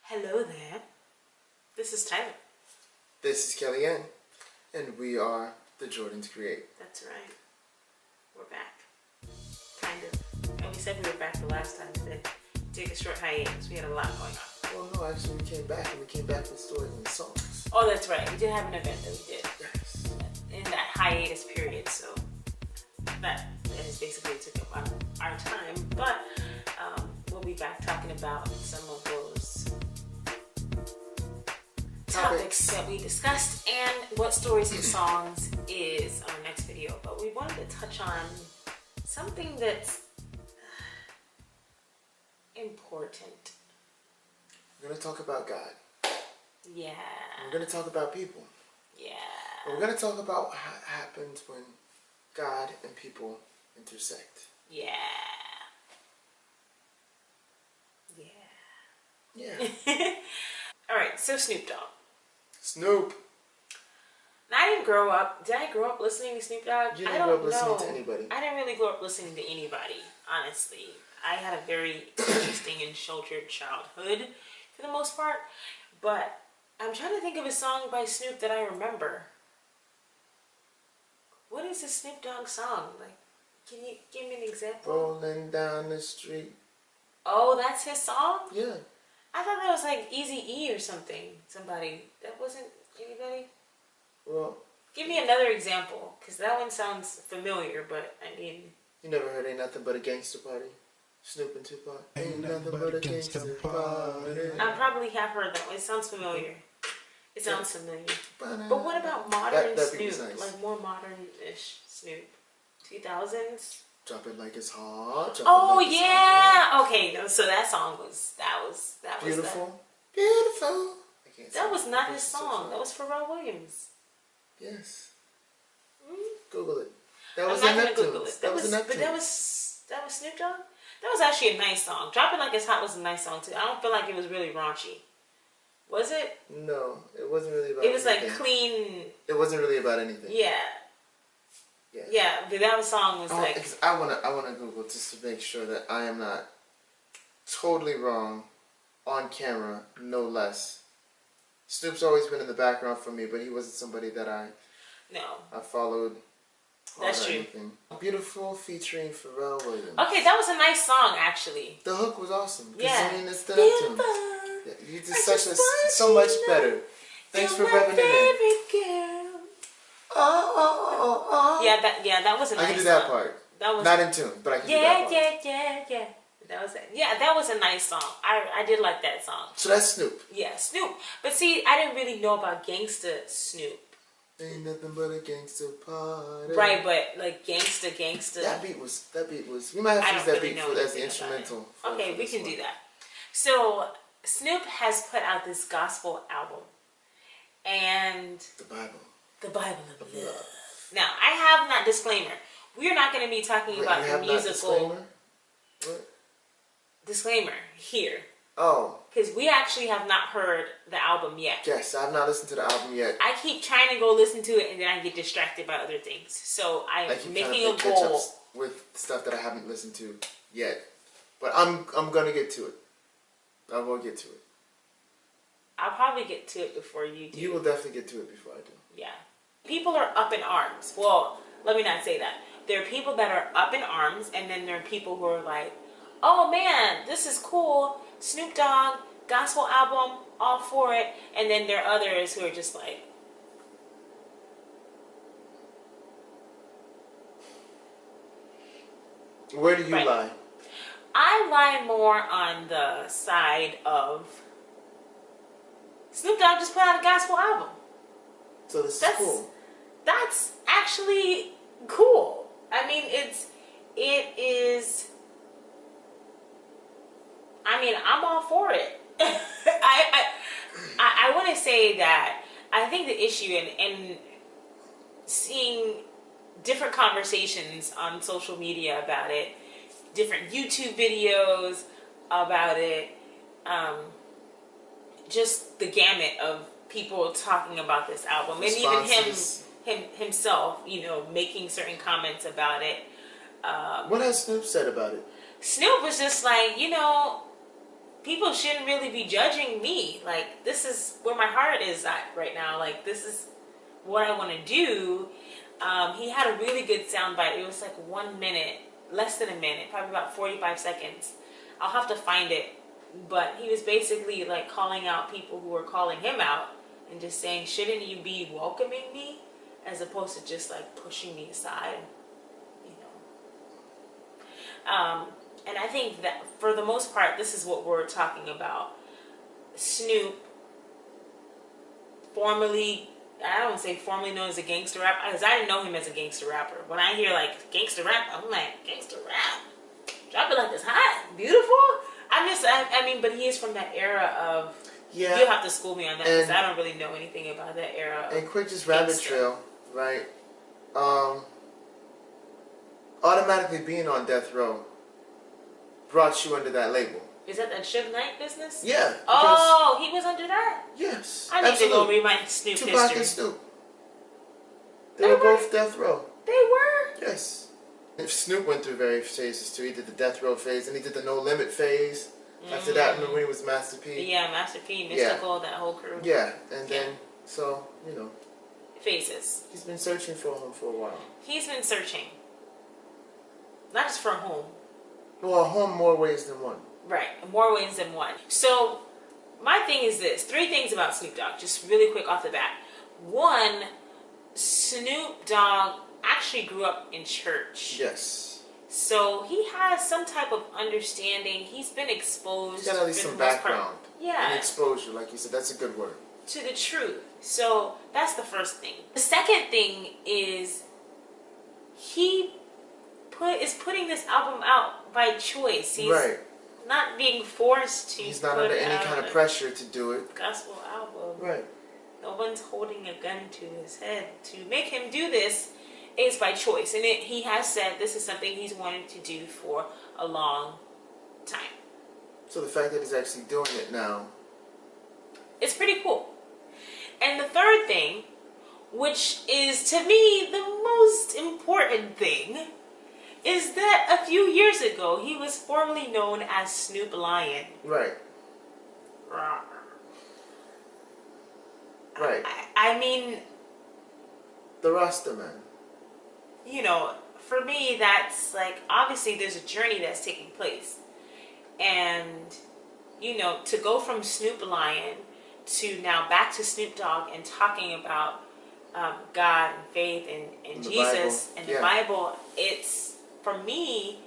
Hello there. This is Tyler. This is Kelly Ann, and we are the Jordans Create. That's right. We're back. Kind of. And we said we were back the last time, but take a short hiatus. We had a lot going on. Well, no, actually, we came back, and we came back with stories and songs. Oh, that's right. We did have an event that we did. Yes. In that hiatus period, so that is basically took up our time. But we'll be back talking about some of those topics that we discussed and what stories and songs is on our next video. But we wanted to touch on something that's important. We're going to talk about God. Yeah. We're going to talk about people. Yeah. We're going to talk about what happens when God and people intersect. Yeah. Yeah. All right, so Snoop Dogg. Snoop. Now, I didn't grow up. Did I grow up listening to Snoop Dogg? You didn't grow up listening to anybody. I didn't really grow up listening to anybody, honestly. I had a very interesting and sheltered childhood for the most part. But I'm trying to think of a song by Snoop that I remember. What is a Snoop Dogg song? Like, can you give me an example? Rolling down the street. Oh, that's his song? Yeah. I thought that was like Eazy-E or something. Somebody. That wasn't anybody? Well. Give me another example, because that one sounds familiar, but I mean... You never heard Ain't Nothing But a Gangsta Party? Snoop and Tupac. Ain't nothing but a gangsta party. I probably have heard that one. It sounds familiar. It sounds familiar. But what about modern that Snoop? nice. Like more modern-ish Snoop? 2000s? Drop it like it's hot. Oh like yeah! hot. Okay, so that song was Beautiful. Beautiful. That was not his song. That was Pharrell Williams. Yes. Mm? Google it. That was I'm not a gonna Google Neptunes. it. That was a Neptunes. But that was Snoop Dogg? That was actually a nice song. Drop It Like It's Hot was a nice song too. I don't feel like it was really raunchy. Was it? No, it wasn't really about anything. It was anything. like clean. It wasn't really about anything. Yeah. Yeah, but that song was like... I wanna Google just to make sure that I am not totally wrong on camera, no less. Snoop's always been in the background for me, but he wasn't somebody that I followed. That's true. Anything. Beautiful featuring Pharrell Williams. Okay, that was a nice song actually. The hook was awesome. Yeah. I mean, it's the Neptunes. Yeah, you did so much better. Thanks for revving it in. Oh. Yeah, that was a nice song. I can do that part. That was not in tune, but I can do that part. Yeah. That was a nice song. I did like that song. So that's Snoop. Yeah, Snoop. But see, I didn't really know about Gangsta Snoop. Ain't nothing but a gangster party. Right, but like gangsta. That beat was. We might have to use that beat as the instrumental. Okay, we can do that. So Snoop has put out this gospel album, and the Bible of Love. Now I have not disclaimer. We are not going to be talking about the musical. What? Disclaimer here. Oh. Because we actually have not heard the album yet. Yes, I have not listened to the album yet. I keep trying to go listen to it and then I get distracted by other things. So I'm making a goal with stuff that I haven't listened to yet. But I'm gonna get to it. I will get to it. I'll probably get to it before you do. You will definitely get to it before I do. Yeah. People are up in arms. Well, let me not say that. There are people that are up in arms, and then there are people who are like, oh man, this is cool. Snoop Dogg, gospel album, all for it. And then there are others who are just like, where do you lie? I lie more on the side of Snoop Dogg just put out a gospel album. So this is cool. That's actually cool. I mean, it is. I mean, I'm all for it. I want to say that I think the issue in seeing different conversations on social media about it, different YouTube videos about it, just the gamut of people talking about this album, and even himself, you know, making certain comments about it. What has Snoop said about it? Snoop was just like, you know, people shouldn't really be judging me. Like, this is where my heart is at right now. Like, this is what I want to do. He had a really good soundbite. It was like 1 minute, less than a minute, probably about 45 seconds. I'll have to find it. But he was basically like calling out people who were calling him out and just saying, shouldn't you be welcoming me as opposed to just like pushing me aside, you know. And I think that for the most part, this is what we're talking about. Snoop, formerly, I don't want to say formerly known as a gangster rapper, because I didn't know him as a gangster rapper. When I hear like gangster rap, I'm like, gangster rap? Drop it like it's hot, beautiful? I mean, but he is from that era of, yeah. You'll have to school me on that because I don't really know anything about that era. And quick, just rabbit trail, right? Automatically being on death row brought you under that label. Is that Suge Knight business? Yeah. Oh, he was under that? Yes. I need to go read my Snoop Tupac history. and Snoop. They were both death row. They were? Yes. And Snoop went through various phases too. He did the death row phase, and he did the no limit phase. After that, remember when he was Master P? Yeah, Master P, Mystical, that whole crew. Yeah, and then, so, you know. Phases. He's been searching for a home for a while. He's been searching. Not just for a home. Well, a home more ways than one. Right, more ways than one. So, my thing is this. 3 things about Snoop Dogg, just really quick off the bat. 1, Snoop Dogg actually grew up in church. Yes. So he has some type of understanding. He's been exposed. He's got at least some background. Yeah. And exposure, like you said. That's a good word. To the truth. So that's the first thing. The second thing is he is putting this album out by choice. He's not being forced to. He's not under any kind of pressure to do it. Gospel album. Right. No one's holding a gun to his head to make him do this. It's by choice, and he has said this is something he's wanted to do for a long time. So the fact that he's actually doing it now, it's pretty cool. And the third thing, which is to me the most important thing, is that a few years ago he was formerly known as Snoop Lion. Right. Right. I mean, the Rasta man. You know, for me, that's like, obviously there's a journey that's taking place. And, you know, to go from Snoop Lion to now back to Snoop Dogg and talking about God and faith and Jesus and the Bible, it's, for me,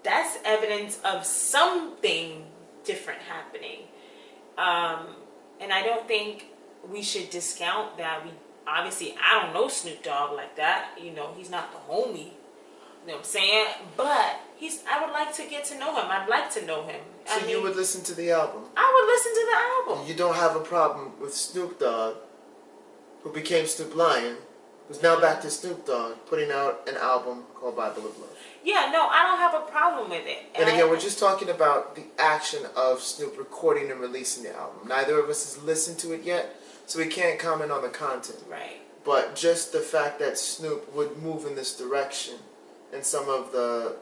that's evidence of something different happening. And I don't think we should discount that. Obviously, I don't know Snoop Dogg like that. You know, he's not the homie. You know what I'm saying? But I would like to get to know him. I'd like to know him. So you would listen to the album? I would listen to the album. You don't have a problem with Snoop Dogg, who became Snoop Lion, who's now back to Snoop Dogg, putting out an album called Bible of Love. Yeah, no, I don't have a problem with it. And again, we're just talking about the action of Snoop recording and releasing the album. Neither of us has listened to it yet, so we can't comment on the content. Right. But just the fact that Snoop would move in this direction and some of the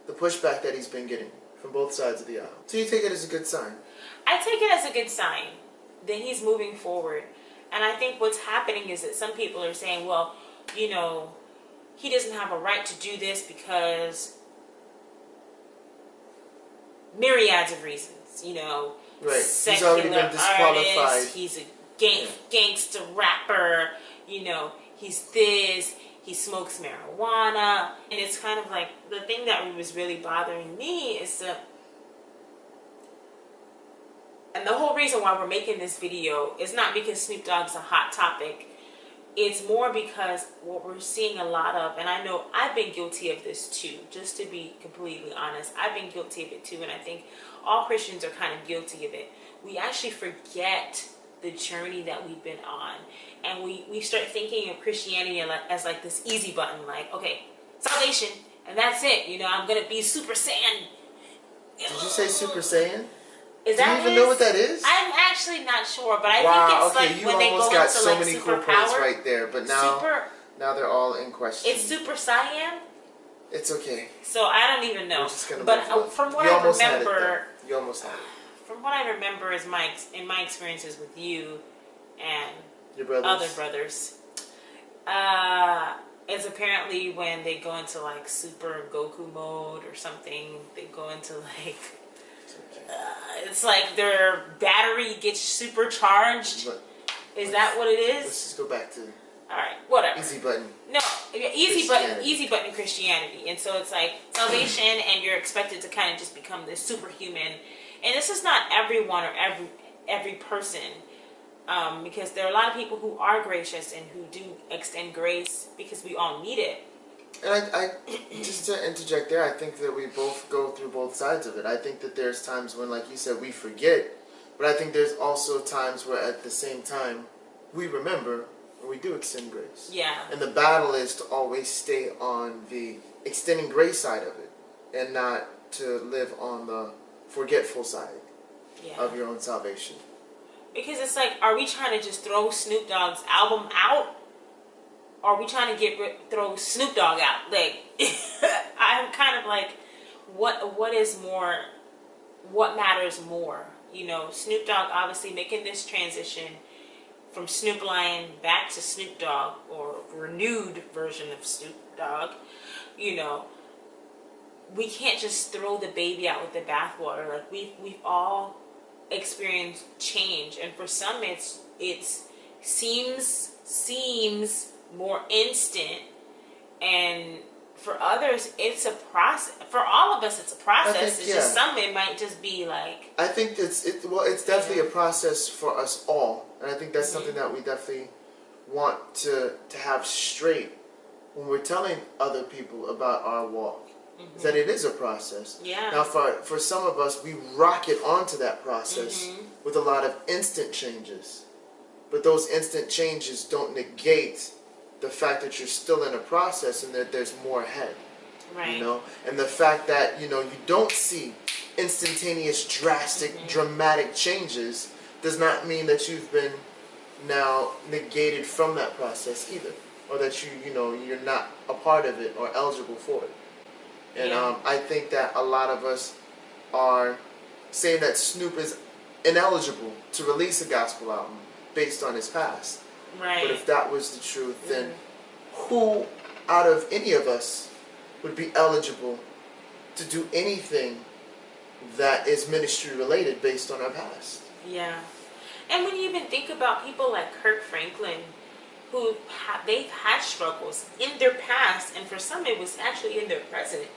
pushback that he's been getting from both sides of the aisle. So you take it as a good sign? I take it as a good sign that he's moving forward. And I think what's happening is that some people are saying, well, you know, he doesn't have a right to do this because myriads of reasons, you know. Right. Secular he's already been disqualified. Artist, he's a gangster rapper, you know, he's this, he smokes marijuana. And it's kind of like, the thing that was really bothering me is and the whole reason why we're making this video is not because Snoop Dogg's a hot topic. It's more because what we're seeing a lot of, and I know I've been guilty of this too, just to be completely honest, I've been guilty of it too, and I think all Christians are kind of guilty of it. We actually forget the journey that we've been on, and we start thinking of Christianity as like this easy button, like, okay, salvation, and that's it, you know, I'm gonna be Super Saiyan. Did you say Super Saiyan? Do you that even know what that is? I'm actually not sure, but I think it's like when they go into so like many super cool power. points right there, but now they're all in question. It's Super Saiyan. It's okay. So I don't even know. We're just gonna but move on. from what You I almost had it, remember, though. You almost had it. from what I remember is in my experiences with you and Your brothers. other brothers, is apparently when they go into like super Goku mode or something. They go into like it's like their battery gets supercharged. Is that what it is? Let's just go back to Alright, whatever. easy button. No, easy button Christianity. And so it's like salvation and you're expected to kind of just become this superhuman. And this is not everyone or every person. Because there are a lot of people who are gracious and who do extend grace because we all need it. And I just to interject there, I think that we both go through both sides of it. I think that there's times when, like you said, we forget. But I think there's also times where at the same time, we remember and we do extend grace. Yeah. And the battle is to always stay on the extending grace side of it and not to live on the forgetful side of your own salvation. Because it's like, are we trying to just throw Snoop Dogg's album out? Or are we trying to throw Snoop Dogg out? Like, I'm kind of like, what is more, what matters more? You know, Snoop Dogg obviously making this transition from Snoop Lion back to Snoop Dogg, or renewed version of Snoop Dogg. You know, we can't just throw the baby out with the bathwater. Like, we've all experienced change, and for some it seems more instant, and for others it's a process. For all of us it's a process. It's just some, it might just be like, I think it's definitely a process for us all, and I think that's something that we definitely want to have straight when we're telling other people about our walk. Is that it is a process. Yeah. Now for some of us, we rocket onto that process with a lot of instant changes. But those instant changes don't negate the fact that you're still in a process and that there's more ahead. Right. You know? And the fact that, you know, you don't see instantaneous, drastic, dramatic changes does not mean that you've been now negated from that process either. Or that you're not a part of it or eligible for it. And I think that a lot of us are saying that Snoop is ineligible to release a gospel album based on his past. Right. But if that was the truth, then who out of any of us would be eligible to do anything that is ministry related based on our past? Yeah. And when you even think about people like Kirk Franklin, who they've had struggles in their past, and for some it was actually in their present.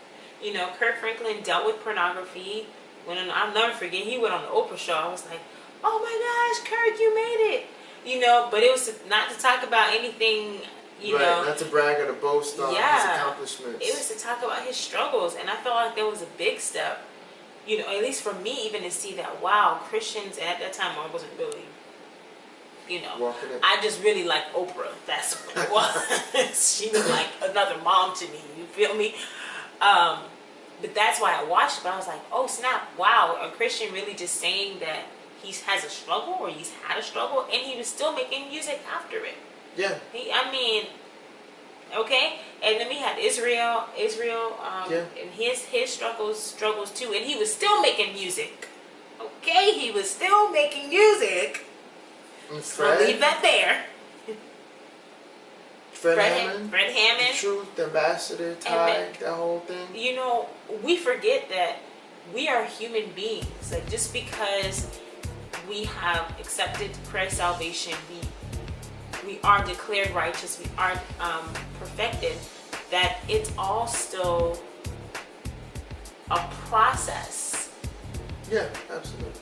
You know, Kirk Franklin dealt with pornography. I'll never forget, he went on the Oprah show. I was like, oh my gosh, Kirk, you made it. You know, but it was not to talk about anything, you know. Not to brag or to boast on his accomplishments. It was to talk about his struggles. And I felt like there was a big step, you know, at least for me, even to see that, wow, Christians, and at that time I wasn't really, you know, I just really liked Oprah. That's what it was. She was like another mom to me, you feel me? But that's why I watched it. But I was like, oh snap, wow, a Christian really just saying that he has a struggle, or he's had a struggle, and he was still making music after it. Yeah. Okay. And then we had Israel, and his struggles too, and he was still making music. Okay, he was still making music. We'll leave that there. Fred Hammond, the Truth, Ambassador, Ty, that whole thing. You know, we forget that we are human beings. Like, just because we have accepted Christ's salvation, we are declared righteous, we are perfected, that it's all still a process. Yeah, absolutely.